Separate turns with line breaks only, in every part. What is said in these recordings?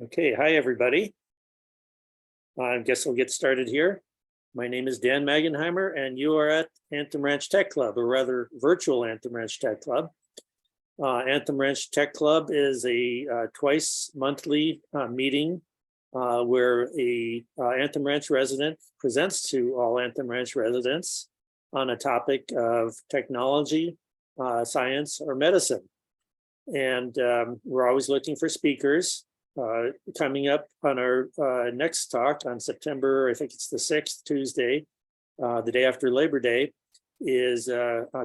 Okay, hi everybody. I guess we'll get started here. My name is Dan Magenheimer, and you are at Anthem Ranch Tech Club, or rather virtual Anthem Ranch Tech Club. Anthem Ranch Tech Club is a twice monthly meeting where a Anthem Ranch resident presents to all Anthem Ranch residents on a topic of technology, science, or medicine. And we're always looking for speakers. Coming up on our next talk on September, I think it's the 6th, Tuesday, the day after Labor Day, is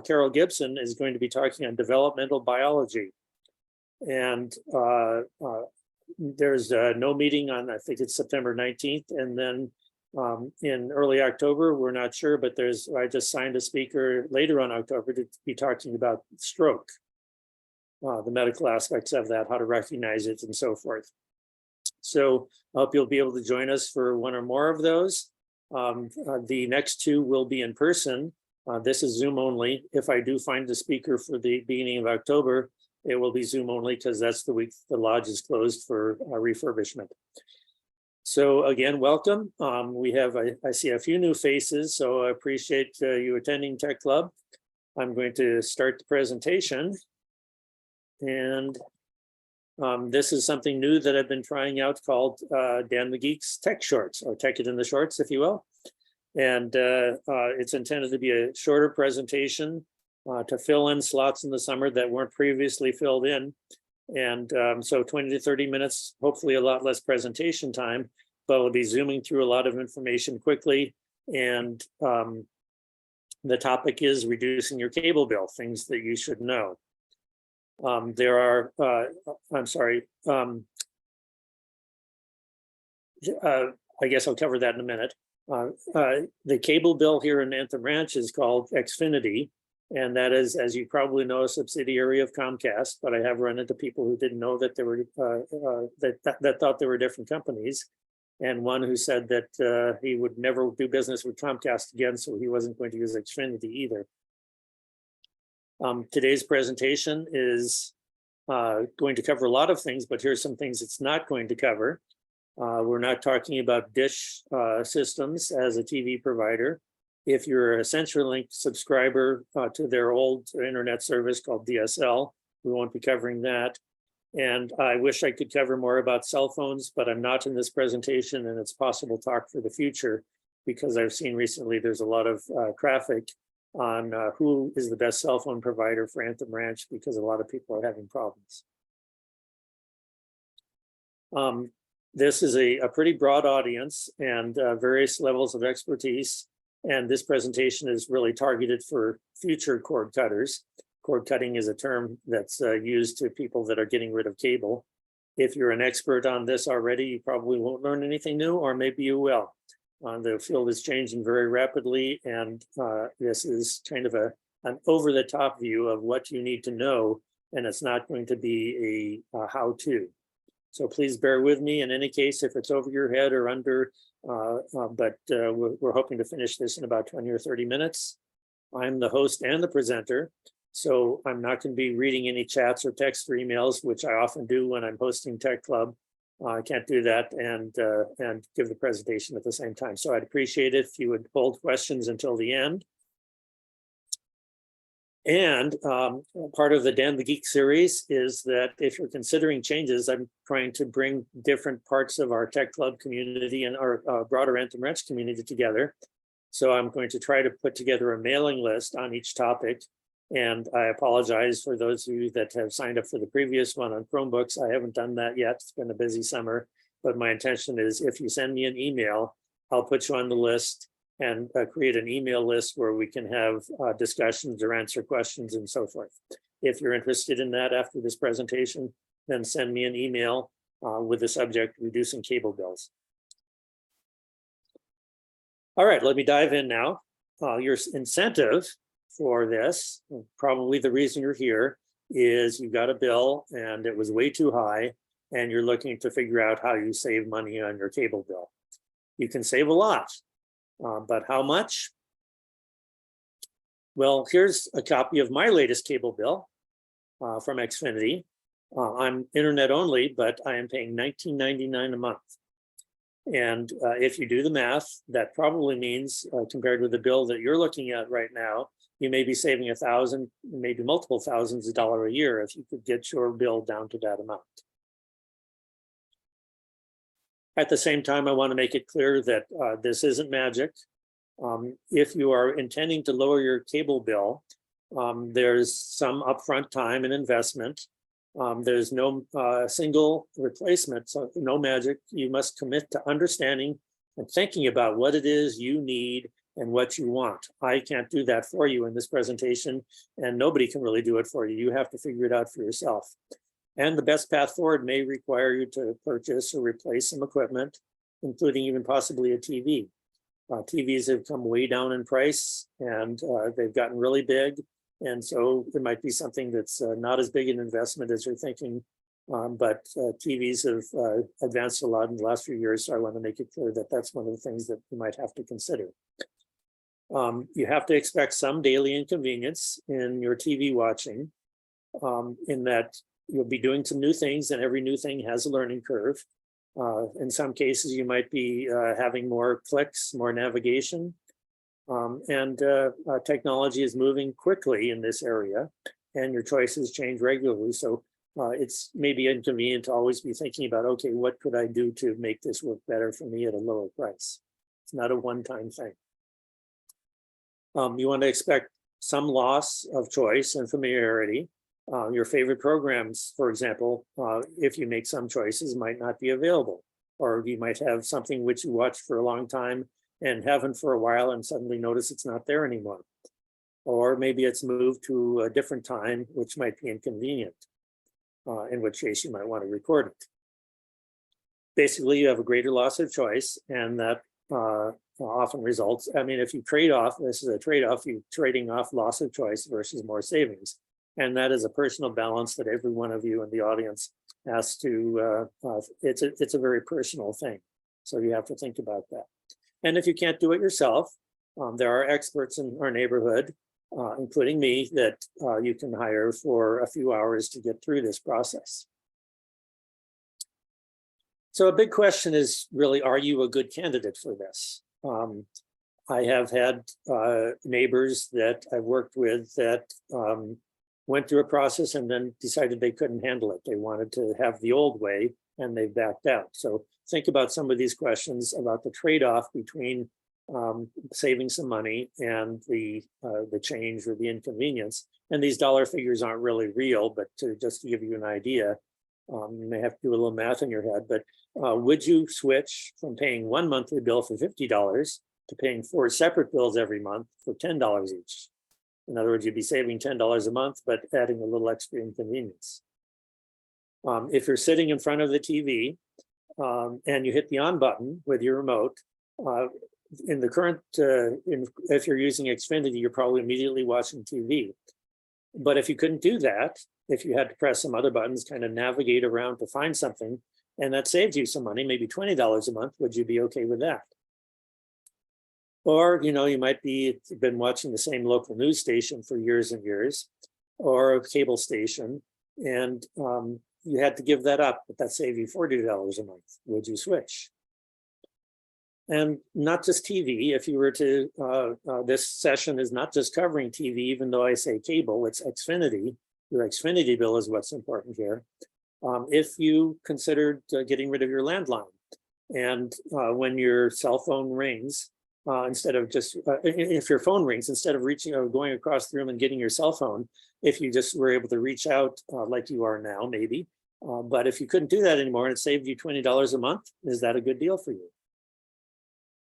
Carol Gibson is going to be talking on developmental biology. And there's no meeting on, I think it's September 19th. And then in early October, we're not sure, but I just signed a speaker later on October to be talking about stroke. The medical aspects of that, how to recognize it, and so forth. So I hope you'll be able to join us for one or more of those. The next two will be in person. This is Zoom only. If I do find a speaker for the beginning of October, it will be Zoom only because that's the week the lodge is closed for refurbishment. So again, welcome. I see a few new faces, so I appreciate you attending Tech Club. I'm going to start the presentation. And this is something new that I've been trying out called DanTheGeek's Tech Shorts, or Tech It in the Shorts, if you will. And it's intended to be a shorter presentation to fill in slots in the summer that weren't previously filled in. And so 20 to 30 minutes, hopefully a lot less presentation time, but we'll be zooming through a lot of information quickly. And the topic is reducing your cable bill, things that you should know. There are, I guess I'll cover that in a minute. The cable bill here in Anthem Ranch is called Xfinity, and that is, as you probably know, a subsidiary of Comcast, but I have run into people who didn't know that they were, that thought they were different companies, and one who said that he would never do business with Comcast again, so he wasn't going to use Xfinity either. Today's presentation is going to cover a lot of things, but here's some things it's not going to cover. We're not talking about dish systems as a TV provider. If you're a CenturyLink subscriber to their old internet service called DSL, we won't be covering that. And I wish I could cover more about cell phones, but I'm not in this presentation, and it's possible talk for the future because I've seen recently there's a lot of traffic on who is the best cell phone provider for Anthem Ranch, because a lot of people are having problems. This is a pretty broad audience and various levels of expertise. And this presentation is really targeted for future cord cutters. Cord cutting is a term that's used to people that are getting rid of cable. If you're an expert on this already, you probably won't learn anything new, or maybe you will. The field is changing very rapidly, and this is kind of an over-the-top view of what you need to know, and it's not going to be a how-to. So please bear with me in any case if it's over your head or under, but we're hoping to finish this in about 20 or 30 minutes. I'm the host and the presenter, so I'm not going to be reading any chats or text or emails, which I often do when I'm hosting Tech Club. I can't do that and give the presentation at the same time. So I'd appreciate it if you would hold questions until the end. And part of the Dan the Geek series is that if you're considering changes, I'm trying to bring different parts of our Tech Club community and our broader Anthem Ranch community together. So I'm going to try to put together a mailing list on each topic. And I apologize for those of you that have signed up for the previous one on Chromebooks. I haven't done that yet. It's been a busy summer, but my intention is if you send me an email, I'll put you on the list and create an email list where we can have discussions or answer questions and so forth. If you're interested in that after this presentation, then send me an email with the subject reducing cable bills. All right, let me dive in now. Your incentive for this, probably the reason you're here, is you got a bill and it was way too high and you're looking to figure out how you save money on your cable bill. You can save a lot, but how much? Well, here's a copy of my latest cable bill from Xfinity. I'm internet only, but I am paying $19.99 a month. And if you do the math, that probably means compared with the bill that you're looking at right now, you may be saving $1,000, maybe multiple thousands of dollars a year if you could get your bill down to that amount. At the same time, I want to make it clear that this isn't magic. If you are intending to lower your cable bill, there's some upfront time and investment. There's no single replacement, so no magic. You must commit to understanding and thinking about what it is you need and what you want. I can't do that for you in this presentation, and nobody can really do it for you. You have to figure it out for yourself. And the best path forward may require you to purchase or replace some equipment, including even possibly a TV. TVs have come way down in price, and they've gotten really big. And so it might be something that's not as big an investment as you're thinking, but TVs have advanced a lot in the last few years. So I want to make it clear that that's one of the things that you might have to consider. You have to expect some daily inconvenience in your TV watching, in that you'll be doing some new things, and every new thing has a learning curve. In some cases, you might be having more clicks, more navigation. And technology is moving quickly in this area, and your choices change regularly. So it's maybe inconvenient to always be thinking about, okay, what could I do to make this work better for me at a lower price? It's not a one-time thing. You want to expect some loss of choice and familiarity. Your favorite programs, for example, if you make some choices, might not be available, or you might have something which you watched for a long time and haven't for a while and suddenly notice it's not there anymore. Or maybe it's moved to a different time, which might be inconvenient, in which case you might want to record it. Basically, you have a greater loss of choice, and that often results, I mean, if you trade off, this is a trade-off, you're trading off loss of choice versus more savings. And that is a personal balance that every one of you in the audience has to, it's a very personal thing. So you have to think about that. And if you can't do it yourself, there are experts in our neighborhood, including me, that you can hire for a few hours to get through this process. So a big question is really, are you a good candidate for this? I have had neighbors that I've worked with that went through a process and then decided they couldn't handle it. They wanted to have the old way, and they backed out. So think about some of these questions about the trade-off between saving some money and the change or the inconvenience. And these dollar figures aren't really real, but just to give you an idea, you may have to do a little math in your head, but would you switch from paying one monthly bill for $50 to paying 4 separate bills every month for $10 each? In other words, you'd be saving $10 a month, but adding a little extra inconvenience. If you're sitting in front of the TV and you hit the on button with your remote, in the current, if you're using Xfinity, you're probably immediately watching TV. But if you couldn't do that, if you had to press some other buttons, kind of navigate around to find something, and that saves you some money, maybe $20 a month, would you be okay with that? Or, you might be been watching the same local news station for years and years, or a cable station, and you had to give that up, but that saved you $40 a month. Would you switch? And not just TV. If you were to, this session is not just covering TV, even though I say cable, it's Xfinity. Your Xfinity bill is what's important here. If you considered getting rid of your landline, and when your cell phone rings, instead of just, if your phone rings, instead of reaching or going across the room and getting your cell phone, if you just were able to reach out like you are now, maybe. But if you couldn't do that anymore and it saved you $20 a month, is that a good deal for you?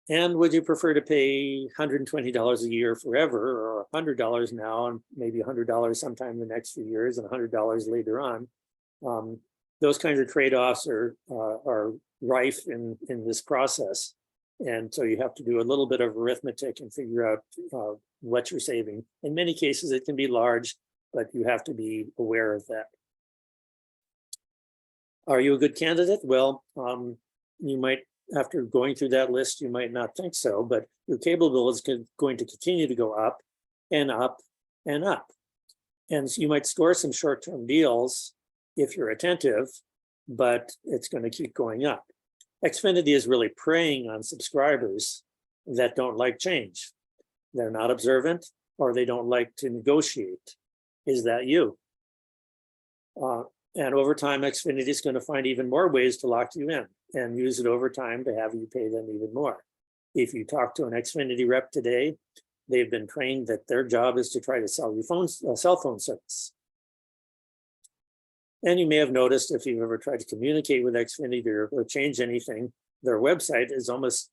And would you prefer to pay $120 a year forever, or $100 now and maybe $100 sometime in the next few years and $100 later on? Those kinds of trade-offs are rife in this process. And so you have to do a little bit of arithmetic and figure out what you're saving. In many cases, it can be large, but you have to be aware of that. Are you a good candidate? Well, you might, after going through that list, you might not think so, but your cable bill is going to continue to go up and up and up. And so you might score some short-term deals if you're attentive, but it's going to keep going up. Xfinity is really preying on subscribers that don't like change. They're not observant, or they don't like to negotiate. Is that you? And over time, Xfinity is going to find even more ways to lock you in and use it over time to have you pay them even more. If you talk to an Xfinity rep today, they've been trained that their job is to try to sell you cell phone service. And you may have noticed, if you've ever tried to communicate with Xfinity or change anything, their website is almost,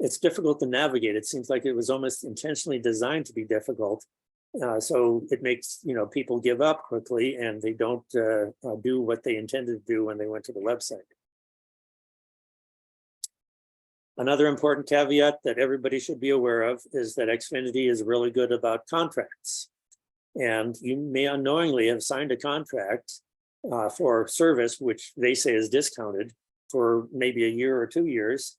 it's difficult to navigate. It seems like it was almost intentionally designed to be difficult. So it makes people give up quickly, and they don't do what they intended to do when they went to the website. Another important caveat that everybody should be aware of is that Xfinity is really good about contracts. And you may unknowingly have signed a contract for service, which they say is discounted for maybe a year or 2 years.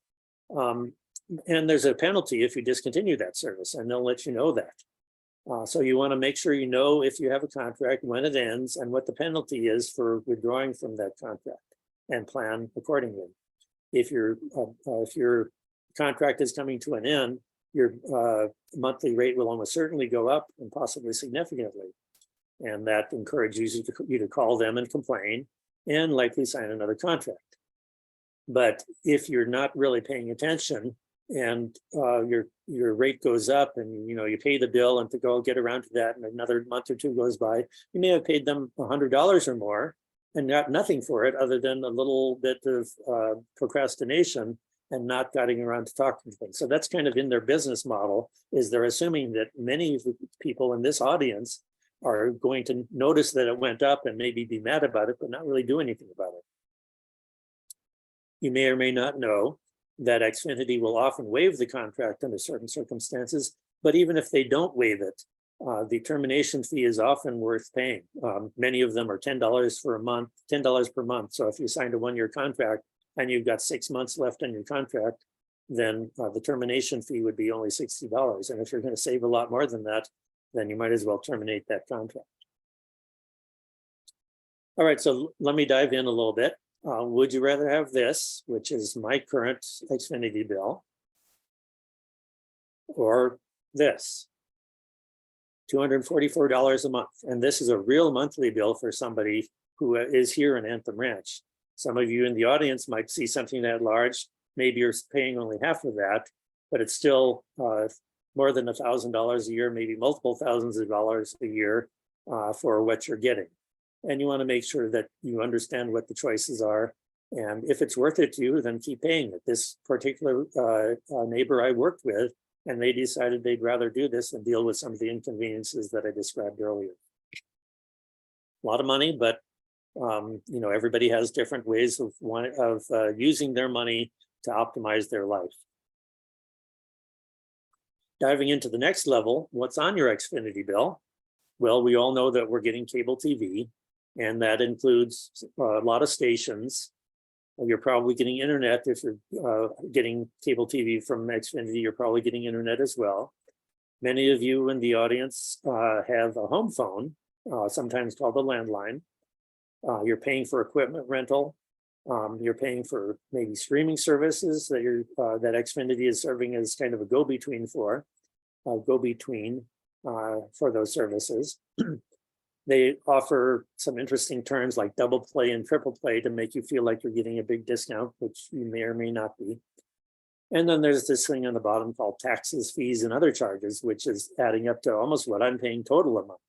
And there's a penalty if you discontinue that service, and they'll let you know that. So you want to make sure you know if you have a contract, when it ends, and what the penalty is for withdrawing from that contract, and plan accordingly. If your contract is coming to an end, your monthly rate will almost certainly go up, and possibly significantly. And that encourages you to call them and complain, and likely sign another contract. But if you're not really paying attention, and your rate goes up, and you pay the bill, and to go get around to that, and another month or two goes by, you may have paid them $100 or more and got nothing for it other than a little bit of procrastination and not getting around to talking to them. So that's kind of in their business model, is they're assuming that many of the people in this audience are going to notice that it went up and maybe be mad about it, but not really do anything about it. You may or may not know that Xfinity will often waive the contract under certain circumstances, but even if they don't waive it, the termination fee is often worth paying. Many of them are $10 for a month, $10 per month. So if you signed a 1-year contract and you've got 6 months left on your contract, then the termination fee would be only $60. And if you're going to save a lot more than that, then you might as well terminate that contract. All right, so let me dive in a little bit. Would you rather have this, which is my current Xfinity bill, or this, $244 a month? And this is a real monthly bill for somebody who is here in Anthem Ranch. Some of you in the audience might see something that large. Maybe you're paying only half of that, but it's still more than $1,000 a year, maybe multiple thousands of dollars a year for what you're getting. And you want to make sure that you understand what the choices are. And if it's worth it to you, then keep paying it. This particular neighbor I worked with, and they decided they'd rather do this and deal with some of the inconveniences that I described earlier. A lot of money, but everybody has different ways of using their money to optimize their life. Diving into the next level, what's on your Xfinity bill? Well, we all know that we're getting cable TV, and that includes a lot of stations. You're probably getting internet. If you're getting cable TV from Xfinity, you're probably getting internet as well. Many of you in the audience have a home phone, sometimes called a landline. You're paying for equipment rental. You're paying for maybe streaming services that that Xfinity is serving as kind of a go-between for those services. They offer some interesting terms like double play and triple play to make you feel like you're getting a big discount, which you may or may not be. And then there's this thing on the bottom called taxes, fees, and other charges, which is adding up to almost what I'm paying total a month.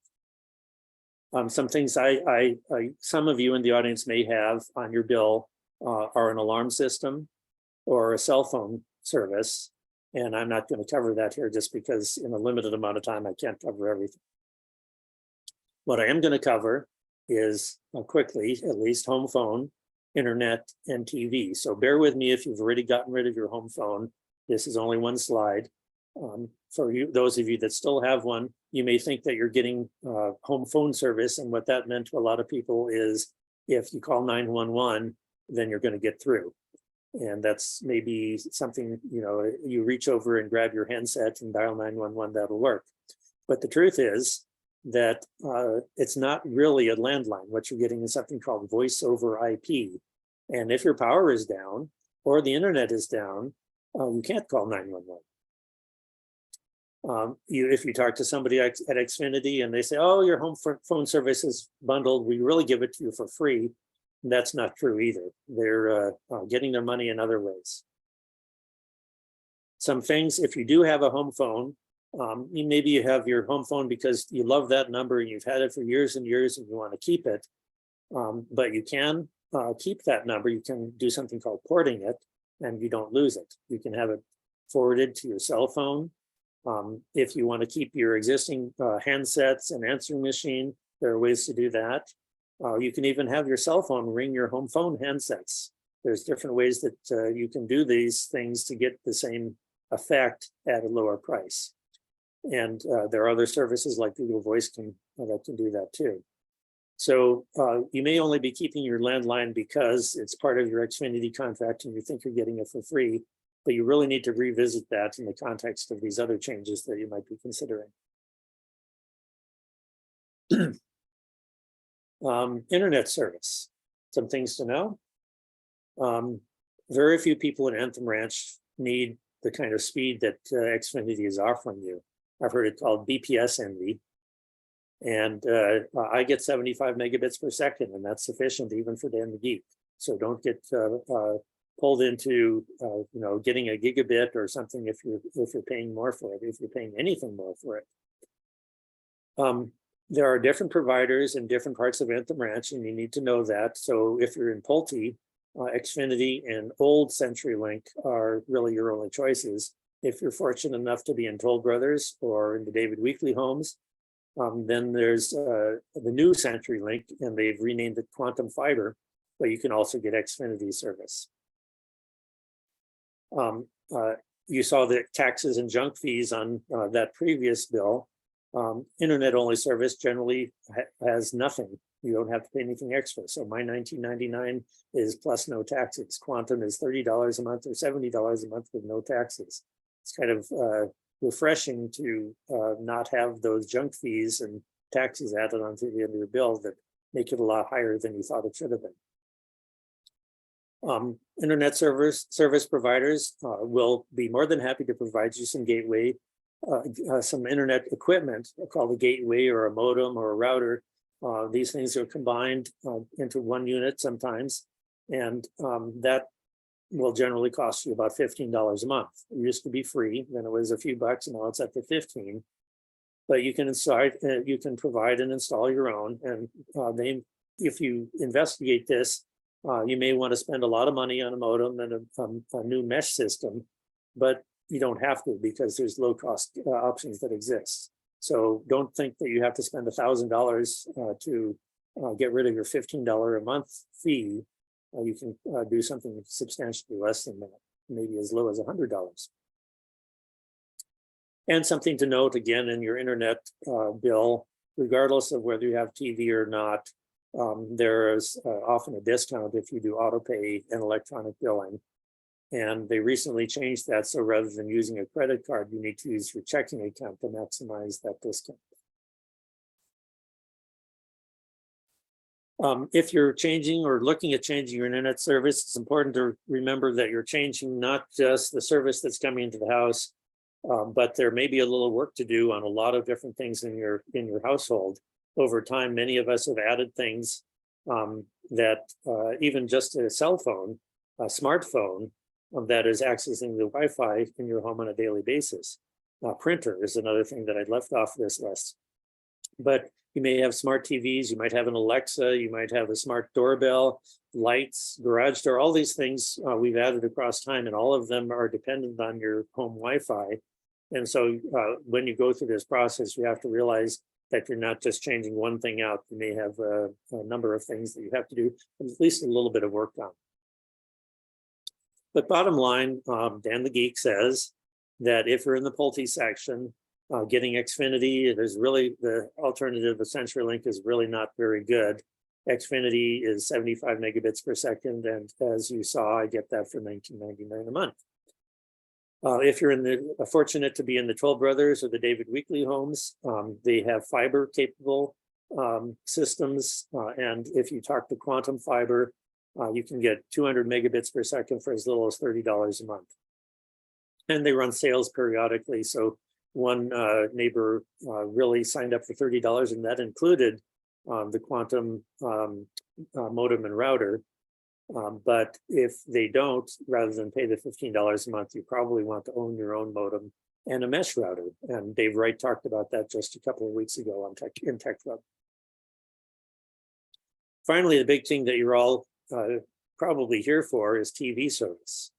Some things some of you in the audience may have on your bill are an alarm system or a cell phone service. And I'm not going to cover that here just because in a limited amount of time, I can't cover everything. What I am going to cover is quickly, at least, home phone, internet, and TV. So bear with me if you've already gotten rid of your home phone. This is only one slide. For you, those of you that still have one, you may think that you're getting home phone service. And what that meant to a lot of people is if you call 911, then you're going to get through. And that's maybe something, you reach over and grab your handset and dial 911, that'll work. But the truth is that it's not really a landline. What you're getting is something called voice over IP. And if your power is down or the internet is down, you can't call 911. If you talk to somebody at Xfinity and they say, oh, your home phone service is bundled, we really give it to you for free. And that's not true either. They're getting their money in other ways. Some things, if you do have a home phone, maybe you have your home phone because you love that number and you've had it for years and years and you want to keep it, but you can keep that number. You can do something called porting it and you don't lose it. You can have it forwarded to your cell phone. If you want to keep your existing handsets and answering machine, there are ways to do that. You can even have your cell phone ring your home phone handsets. There's different ways that you can do these things to get the same effect at a lower price. And there are other services like Google Voice that can do that too. So you may only be keeping your landline because it's part of your Xfinity contract and you think you're getting it for free, but you really need to revisit that in the context of these other changes that you might be considering. Internet service, some things to know. Very few people in Anthem Ranch need the kind of speed that Xfinity is offering you. I've heard it called BPS envy. And I get 75 megabits per second, and that's sufficient even for DanTheGeek. So don't get pulled into getting a gigabit or something if you're paying more for it, if you're paying anything more for it. There are different providers in different parts of Anthem Ranch, and you need to know that. So if you're in Pulte, Xfinity and old CenturyLink are really your only choices. If you're fortunate enough to be in Toll Brothers or in the David Weekley homes, then there's the new CenturyLink, and they've renamed it Quantum Fiber, but you can also get Xfinity service. You saw the taxes and junk fees on that previous bill. Internet-only service generally has nothing. You don't have to pay anything extra. So my $19.99 is plus no taxes. Quantum is $30 a month or $70 a month with no taxes. It's kind of refreshing to not have those junk fees and taxes added onto the end of your bill that make it a lot higher than you thought it should have been. Internet service providers will be more than happy to provide you some gateway, some internet equipment called a gateway or a modem or a router. These things are combined into one unit sometimes, and that will generally cost you about $15 a month. It used to be free, then it was a few bucks, and now it's up to $15. But you can you can provide and install your own, and if you investigate this, you may want to spend a lot of money on a modem and a new mesh system, but you don't have to because there's low-cost options that exist. So don't think that you have to spend $1,000 to get rid of your $15 a month fee. You can do something substantially less than that, maybe as low as $100. And something to note again in your internet bill, regardless of whether you have TV or not, there is often a discount if you do auto pay and electronic billing. And they recently changed that. So rather than using a credit card, you need to use your checking account to maximize that discount. If you're changing or looking at changing your internet service, it's important to remember that you're changing not just the service that's coming into the house, but there may be a little work to do on a lot of different things in your household. Over time, many of us have added things that even just a cell phone, a smartphone, that is accessing the Wi-Fi in your home on a daily basis. Printer is another thing that I left off this list. But you may have smart TVs, you might have an Alexa, you might have a smart doorbell, lights, garage door, all these things we've added across time, and all of them are dependent on your home Wi-Fi. And so when you go through this process, you have to realize that you're not just changing one thing out. You may have a number of things that you have to do, at least a little bit of work on. But bottom line, DanTheGeek says that if you're in the Pulte section, getting Xfinity, there's really the alternative of CenturyLink is really not very good. Xfinity is 75 megabits per second, and as you saw, I get that for $19.99 a month. If you're fortunate to be in the Toll Brothers or the David Weekley homes, they have fiber capable systems. And if you talk to Quantum Fiber, you can get 200 megabits per second for as little as $30 a month. And they run sales periodically. So one neighbor really signed up for $30, and that included the Quantum modem and router. But if they don't, rather than pay the $15 a month, you probably want to own your own modem and a mesh router. And Dave Wright talked about that just a couple of weeks ago on in Tech Club. Finally, the big thing that you're all probably here for is TV service.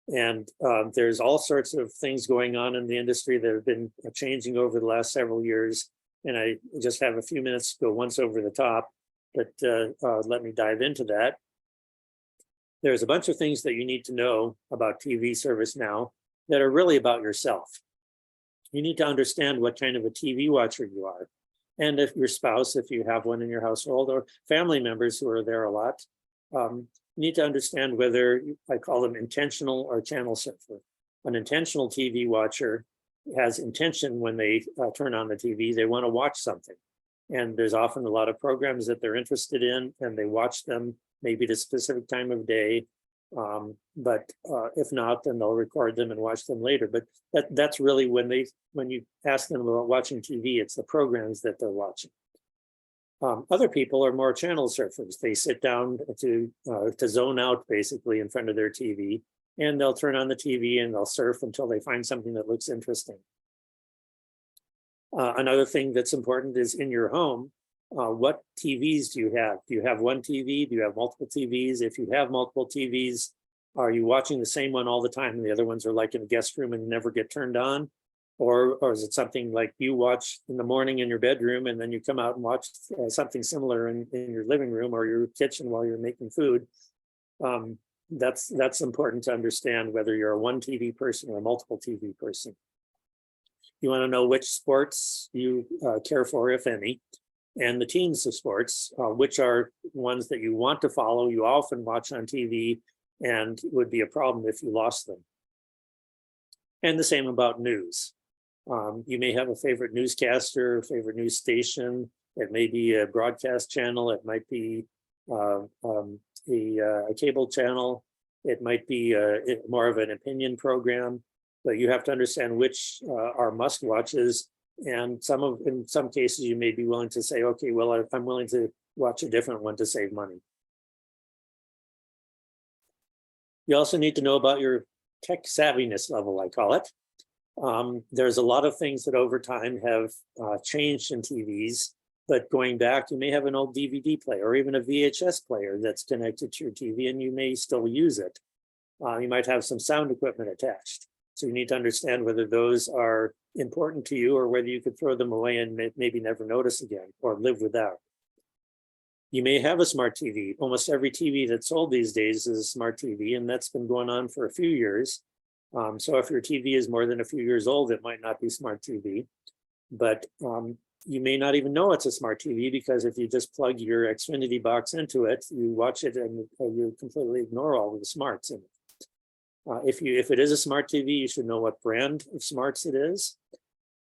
And there's all sorts of things going on in the industry that have been changing over the last several years. And I just have a few minutes to go once over the top, but let me dive into that. There's a bunch of things that you need to know about TV service now that are really about yourself. You need to understand what kind of a TV watcher you are. And if your spouse, if you have one in your household, or family members who are there a lot, you need to understand whether, I call them intentional or channel surfer. An intentional TV watcher has intention when they turn on the TV, they want to watch something. And there's often a lot of programs that they're interested in, and they watch them maybe at a specific time of day. But if not, then they'll record them and watch them later. But that's really when you ask them about watching TV, it's the programs that they're watching. Other people are more channel surfers. They sit down to zone out basically in front of their TV, and they'll turn on the TV and they'll surf until they find something that looks interesting. Another thing that's important is in your home, what TVs do you have? Do you have one TV? Do you have multiple TVs? If you have multiple TVs, are you watching the same one all the time and the other ones are like in a guest room and never get turned on? Or is it something like you watch in the morning in your bedroom and then you come out and watch something similar in your living room or your kitchen while you're making food? That's important to understand whether you're a one TV person or a multiple TV person. You want to know which sports you care for, if any, and the teams of sports, which are ones that you want to follow, you often watch on TV, and would be a problem if you lost them. And the same about news. You may have a favorite newscaster, favorite news station. It may be a broadcast channel. It might be a cable channel. It might be more of an opinion program. But you have to understand which are must watches. And in some cases, you may be willing to say, okay, well, I'm willing to watch a different one to save money. You also need to know about your tech savviness level, I call it. There's a lot of things that over time have changed in TVs, but going back, you may have an old DVD player or even a VHS player that's connected to your TV, and you may still use it. You might have some sound equipment attached. So you need to understand whether those are important to you or whether you could throw them away and maybe never notice again or live without. You may have a smart TV. Almost every TV that's sold these days is a smart TV, and that's been going on for a few years. So if your TV is more than a few years old, it might not be smart TV. But you may not even know it's a smart TV, because if you just plug your Xfinity box into it, you watch it and you completely ignore all of the smarts in it. If it is a smart TV, you should know what brand of smarts it is.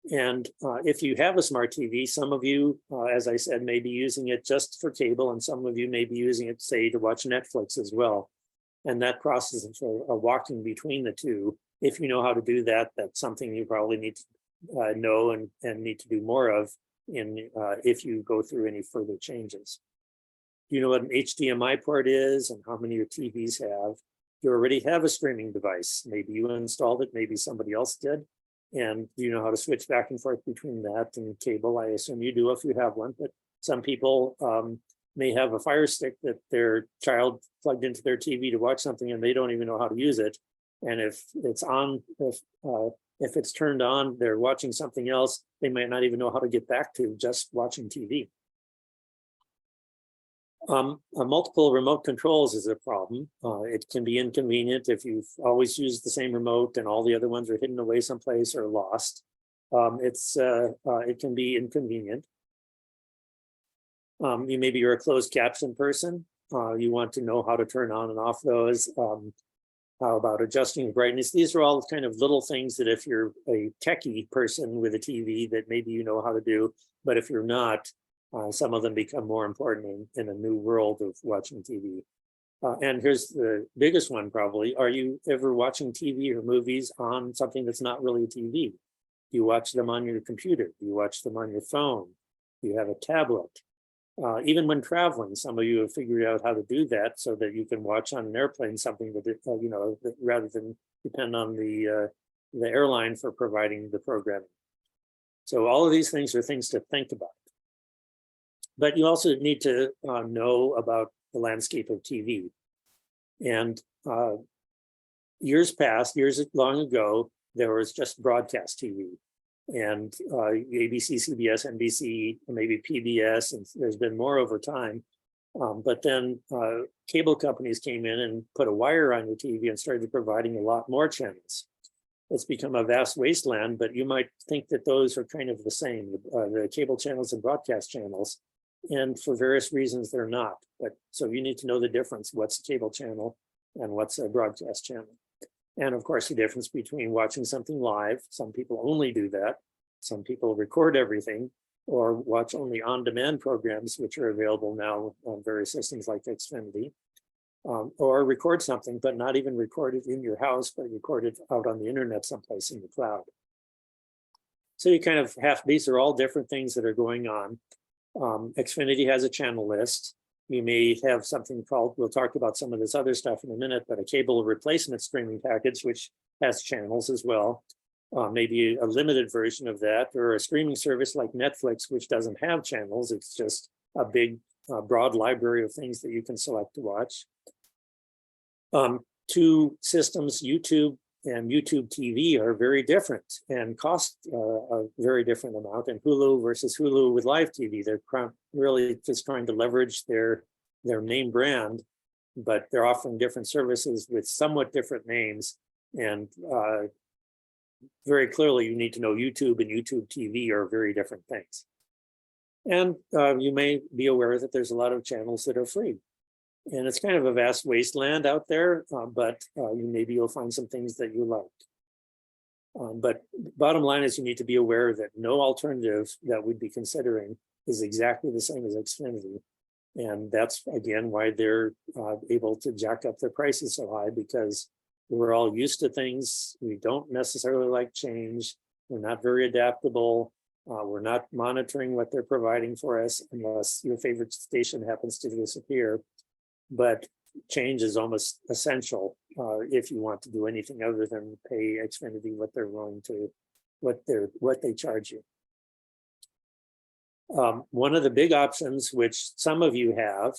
And if you have a smart TV, some of you, as I said, may be using it just for cable, and some of you may be using it, say, to watch Netflix as well. And that process of walking between the two, if you know how to do that, that's something you probably need to know and need to do more of if you go through any further changes. You know what an HDMI port is and how many your TVs have. You already have a streaming device. Maybe you installed it, maybe somebody else did. And you know how to switch back and forth between that and cable. I assume you do if you have one, but some people may have a Fire Stick that their child plugged into their TV to watch something and they don't even know how to use it. And if it's on, if it's turned on, they're watching something else, they might not even know how to get back to just watching TV. Multiple remote controls is a problem. It can be inconvenient if you've always used the same remote and all the other ones are hidden away someplace or lost. It can be inconvenient. You're a closed caption person. You want to know how to turn on and off those. How about adjusting brightness? These are all kind of little things that if you're a techie person with a TV that maybe you know how to do, but if you're not, some of them become more important in a new world of watching TV. And here's the biggest one probably. Are you ever watching TV or movies on something that's not really a TV? Do you watch them on your computer? Do you watch them on your phone? Do you have a tablet? Even when traveling, some of you have figured out how to do that so that you can watch on an airplane something that, that rather than depend on the airline for providing the programming. So all of these things are things to think about. But you also need to know about the landscape of TV. And years long ago, there was just broadcast TV. And ABC, CBS, NBC, maybe PBS, and there's been more over time. But then cable companies came in and put a wire on your TV and started providing a lot more channels. It's become a vast wasteland, but you might think that those are kind of the same, the cable channels and broadcast channels. And for various reasons, they're not. But so you need to know the difference. What's a cable channel and what's a broadcast channel? And of course, the difference between watching something live. Some people only do that. Some people record everything or watch only on-demand programs, which are available now on various systems like Xfinity, or record something, but not even record it in your house, but record it out on the internet someplace in the cloud. So you kind of have, these are all different things that are going on. Xfinity has a channel list. You may have something called, we'll talk about some of this other stuff in a minute, but a cable replacement streaming package, which has channels as well. Maybe a limited version of that, or a streaming service like Netflix, which doesn't have channels. It's just a big, broad library of things that you can select to watch. Two systems, YouTube and YouTube TV, are very different and cost a very different amount. And Hulu versus Hulu with live TV, they're really just trying to leverage their name brand, but they're offering different services with somewhat different names. And very clearly, you need to know YouTube and YouTube TV are very different things. And you may be aware that there's a lot of channels that are free. And it's kind of a vast wasteland out there, but maybe you'll find some things that you like. But bottom line is you need to be aware that no alternative that we'd be considering is exactly the same as Xfinity. And that's, again, why they're able to jack up their prices so high, because we're all used to things. We don't necessarily like change. We're not very adaptable. We're not monitoring what they're providing for us unless your favorite station happens to disappear. But change is almost essential if you want to do anything other than pay Xfinity what they're willing to, what they charge you. One of the big options, which some of you have,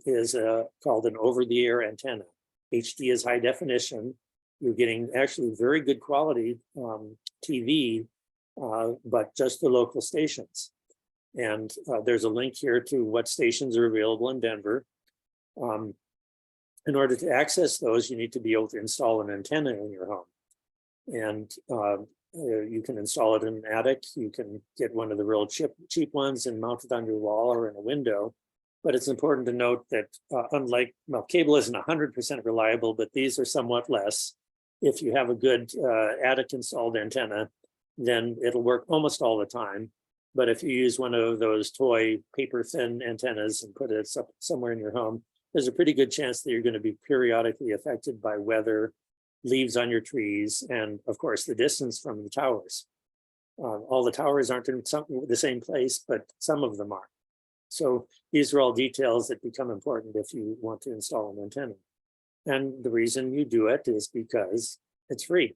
is called an over-the-air antenna. HD is high definition. You're getting actually very good quality TV, but just the local stations. And there's a link here to what stations are available in Denver. In order to access those, you need to be able to install an antenna in your home. And you can install it in an attic. You can get one of the real cheap ones and mount it on your wall or in a window. But it's important to note that unlike, well, cable isn't 100% reliable, but these are somewhat less. If you have a good attic installed antenna, then it'll work almost all the time. But if you use one of those toy paper thin antennas and put it somewhere in your home, there's a pretty good chance that you're going to be periodically affected by weather, leaves on your trees, and of course the distance from the towers. All the towers aren't in the same place, but some of them are. So these are all details that become important if you want to install an antenna. And the reason you do it is because it's free.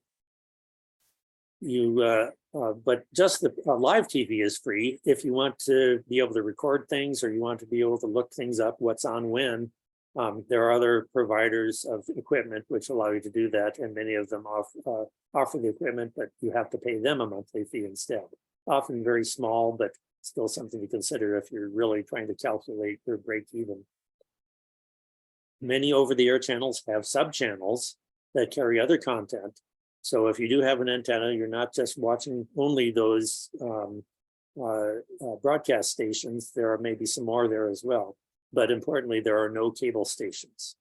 But just the live TV is free. If you want to be able to record things or you want to be able to look things up, what's on when, there are other providers of equipment which allow you to do that, and many of them offer the equipment, but you have to pay them a monthly fee instead. Often very small, but still something to consider if you're really trying to calculate your break even. Many over-the-air channels have sub-channels that carry other content. So if you do have an antenna, you're not just watching only those broadcast stations. There are maybe some more there as well. But importantly, there are no cable stations.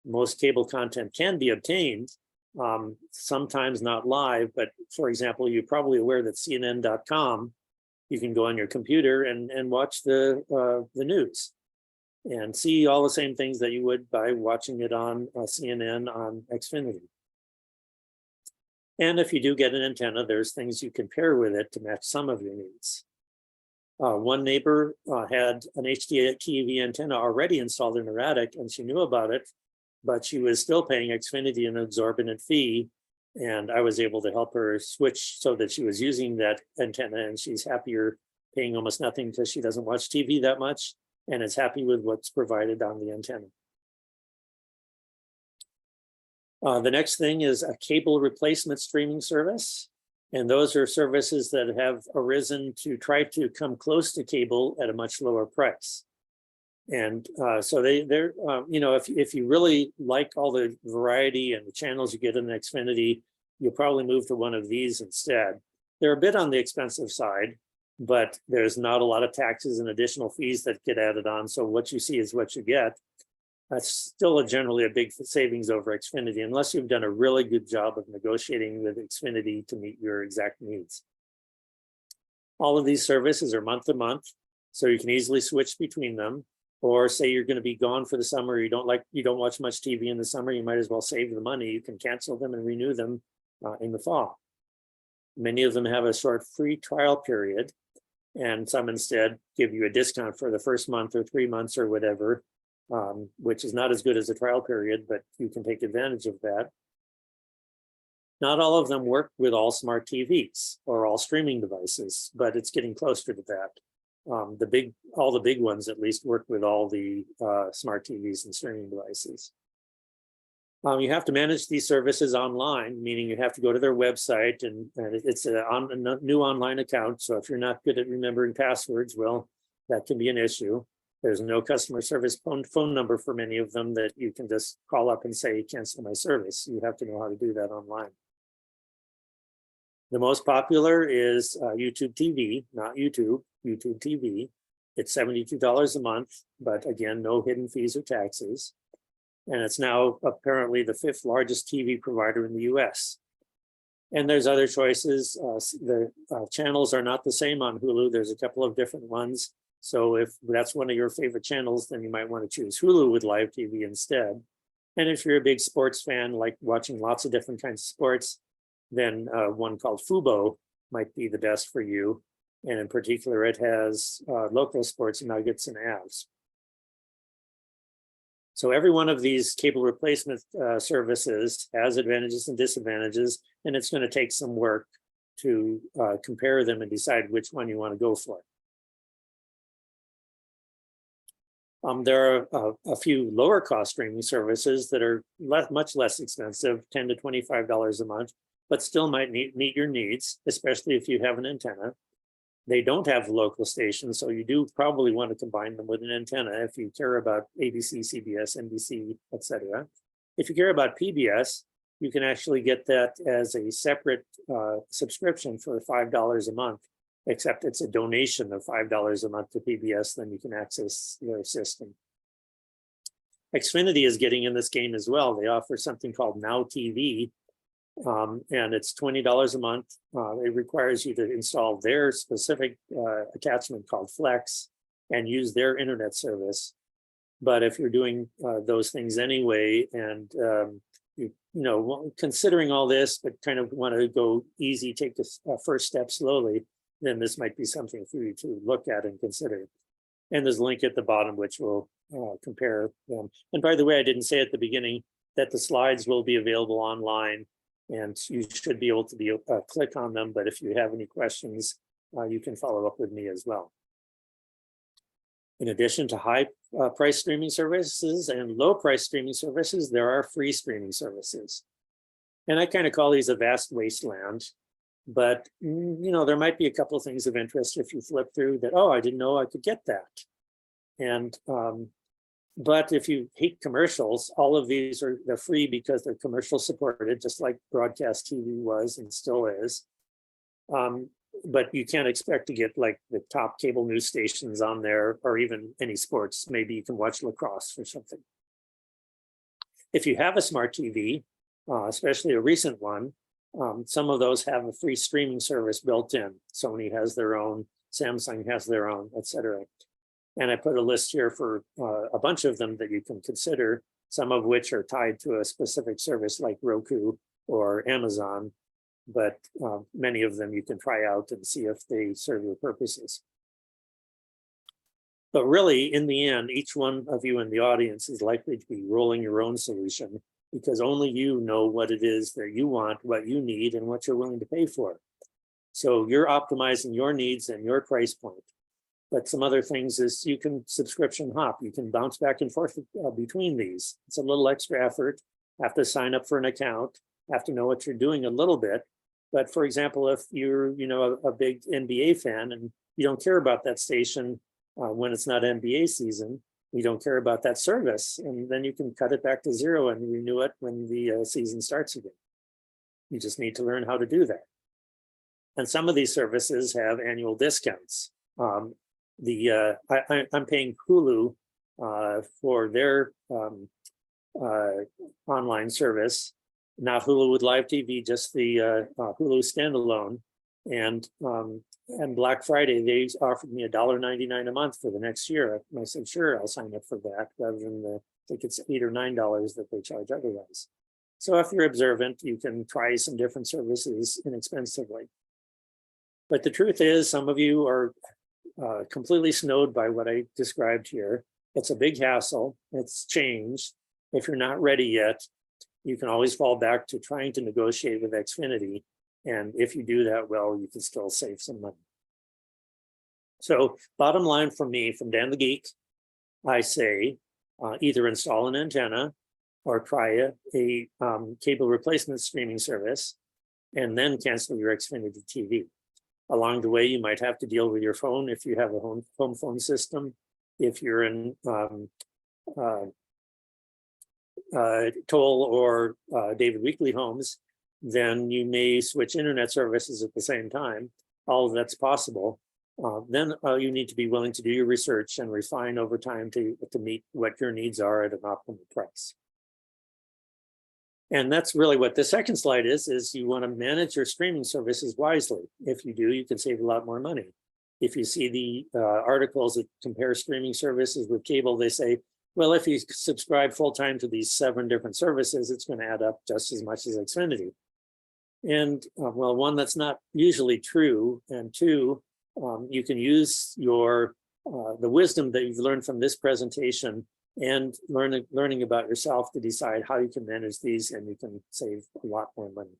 most cable content can be obtained, sometimes not live, but for example, you're probably aware that CNN.com, you can go on your computer and watch the news and see all the same things that you would by watching it on CNN on Xfinity. And if you do get an antenna, there's things you can pair with it to match some of your needs. One neighbor had an HD TV antenna already installed in her attic, and she knew about it, but she was still paying Xfinity an exorbitant fee. And I was able to help her switch so that she was using that antenna, and she's happier paying almost nothing because she doesn't watch TV that much and is happy with what's provided on the antenna. The next thing is a cable replacement streaming service. And those are services that have arisen to try to come close to cable at a much lower price. And so they're if you really like all the variety and the channels you get in Xfinity, you'll probably move to one of these instead. They're a bit on the expensive side, but there's not a lot of taxes and additional fees that get added on. So what you see is what you get. That's still generally a big savings over Xfinity, unless you've done a really good job of negotiating with Xfinity to meet your exact needs. All of these services are month to month, so you can easily switch between them. Or say you're going to be gone for the summer, you don't watch much TV in the summer, you might as well save the money. You can cancel them and renew them in the fall. Many of them have a short free trial period, and some instead give you a discount for the first month or 3 months or whatever, which is not as good as a trial period, but you can take advantage of that. Not all of them work with all smart TVs or all streaming devices, but it's getting closer to that. All the big ones at least work with all the smart TVs and streaming devices. You have to manage these services online, meaning you have to go to their website, and it's a new online account. So if you're not good at remembering passwords, well, that can be an issue. There's no customer service phone number for many of them that you can just call up and say, cancel my service. You have to know how to do that online. The most popular is YouTube TV, not YouTube TV. It's $72 a month, but again, no hidden fees or taxes. And it's now apparently the 5th largest TV provider in the US. And there's other choices. The channels are not the same on Hulu. There's a couple of different ones. So if that's one of your favorite channels, then you might want to choose Hulu with live TV instead. And if you're a big sports fan, like watching lots of different kinds of sports, then one called Fubo might be the best for you. And in particular, it has local sports nuggets and Avs. So every one of these cable replacement services has advantages and disadvantages, and it's going to take some work to compare them and decide which one you want to go for. There are a few lower cost streaming services that are much less expensive, $10 to $25 a month, but still might meet your needs, especially if you have an antenna. They don't have local stations, so you do probably want to combine them with an antenna if you care about ABC, CBS, NBC, etc. If you care about PBS, you can actually get that as a separate subscription for $5 a month, except it's a donation of $5 a month to PBS, then you can access their system. Xfinity is getting in this game as well. They offer something called Now TV, and it's $20 a month. It requires you to install their specific attachment called Flex and use their internet service. But if you're doing those things anyway, and considering all this, but kind of want to go easy, take the first step slowly, then this might be something for you to look at and consider. And there's a link at the bottom which will compare them. And by the way, I didn't say at the beginning that the slides will be available online, and you should be able to click on them. But if you have any questions, you can follow up with me as well. In addition to high price streaming services and low price streaming services, there are free streaming services. And I kind of call these a vast wasteland. But there might be a couple of things of interest if you flip through that, oh, I didn't know I could get that. And but if you hate commercials, all of these they're free because they're commercial supported, just like broadcast TV was and still is. But you can't expect to get like the top cable news stations on there, or even any sports. Maybe you can watch lacrosse or something. If you have a smart TV, especially a recent one, some of those have a free streaming service built in. Sony has their own, Samsung has their own, etc. And I put a list here for a bunch of them that you can consider, some of which are tied to a specific service like Roku or Amazon, but many of them you can try out and see if they serve your purposes. But really, in the end, each one of you in the audience is likely to be rolling your own solution, because only you know what it is that you want, what you need, and what you're willing to pay for. So you're optimizing your needs and your price point. But some other things is you can subscription hop. You can bounce back and forth between these. It's a little extra effort. Have to sign up for an account. Have to know what you're doing a little bit. But for example, if you're a big NBA fan and you don't care about that station when it's not NBA season, you don't care about that service, and then you can cut it back to zero and renew it when the season starts again. You just need to learn how to do that. And some of these services have annual discounts. I'm paying Hulu for their online service, not Hulu with live TV, just the Hulu standalone. And Black Friday, they offered me $1.99 a month for the next year. I said, sure, I'll sign up for that, rather than I think it's $8 or $9 that they charge otherwise. So if you're observant, you can try some different services inexpensively. But the truth is, some of you are completely snowed by what I described here. It's a big hassle. It's change. If you're not ready yet, you can always fall back to trying to negotiate with Xfinity. And if you do that well, you can still save some money. So bottom line for me, from Dan the Geek, I say either install an antenna or try a cable replacement streaming service, and then cancel your Xfinity TV. Along the way, you might have to deal with your phone if you have a home phone system. If you're in Toll or David Weekley homes, then you may switch internet services at the same time. All of that's possible. Then you need to be willing to do your research and refine over time to meet what your needs are at an optimal price. And that's really what the second slide is you want to manage your streaming services wisely. If you do, you can save a lot more money. If you see the articles that compare streaming services with cable, they say, well, if you subscribe full-time to these 7 different services, it's going to add up just as much as Xfinity. And well, one, that's not usually true. And 2, you can use your the wisdom that you've learned from this presentation and learning about yourself to decide how you can manage these, and you can save a lot more money.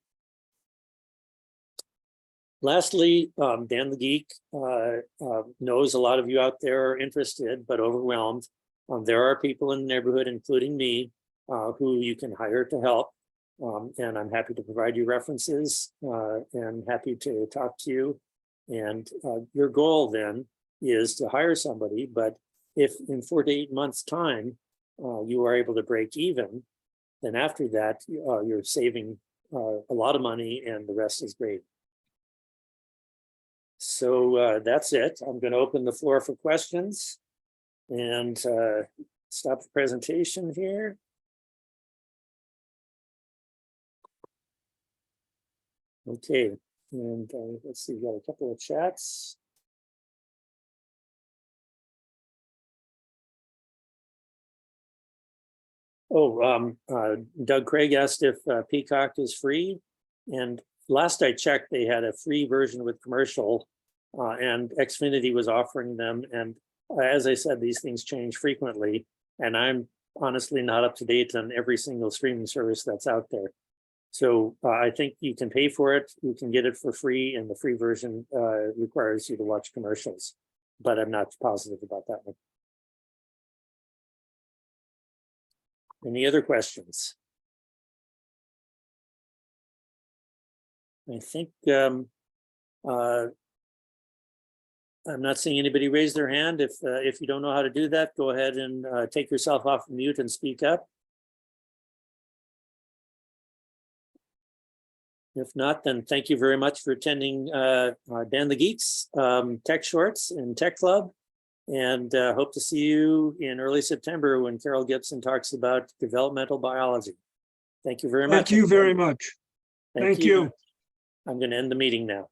Lastly, Dan the Geek knows a lot of you out there are interested but overwhelmed. There are people in the neighborhood, including me, who you can hire to help. And I'm happy to provide you references and happy to talk to you. And your goal then is to hire somebody, but if in 4 to 8 months' time you are able to break even, then after that you're saving a lot of money, and the rest is great. So that's it. I'm going to open the floor for questions and stop the presentation here. Okay, and let's see, we got a couple of chats. Oh, Doug Craig asked if Peacock is free, and last I checked, they had a free version with commercial, and Xfinity was offering them. And as I said, these things change frequently, and I'm honestly not up to date on every single streaming service that's out there. So I think you can pay for it, you can get it for free, and the free version requires you to watch commercials, but I'm not positive about that one. Any other questions? I think I'm not seeing anybody raise their hand. If you don't know how to do that, go ahead and take yourself off mute and speak up. If not, then thank you very much for attending Dan the Geek's Tech Shorts and Tech Club. And hope to see you in early September when Carol Gibson talks about developmental biology. Thank you very much.
Thank you very much. Thank you.
I'm going to end the meeting now.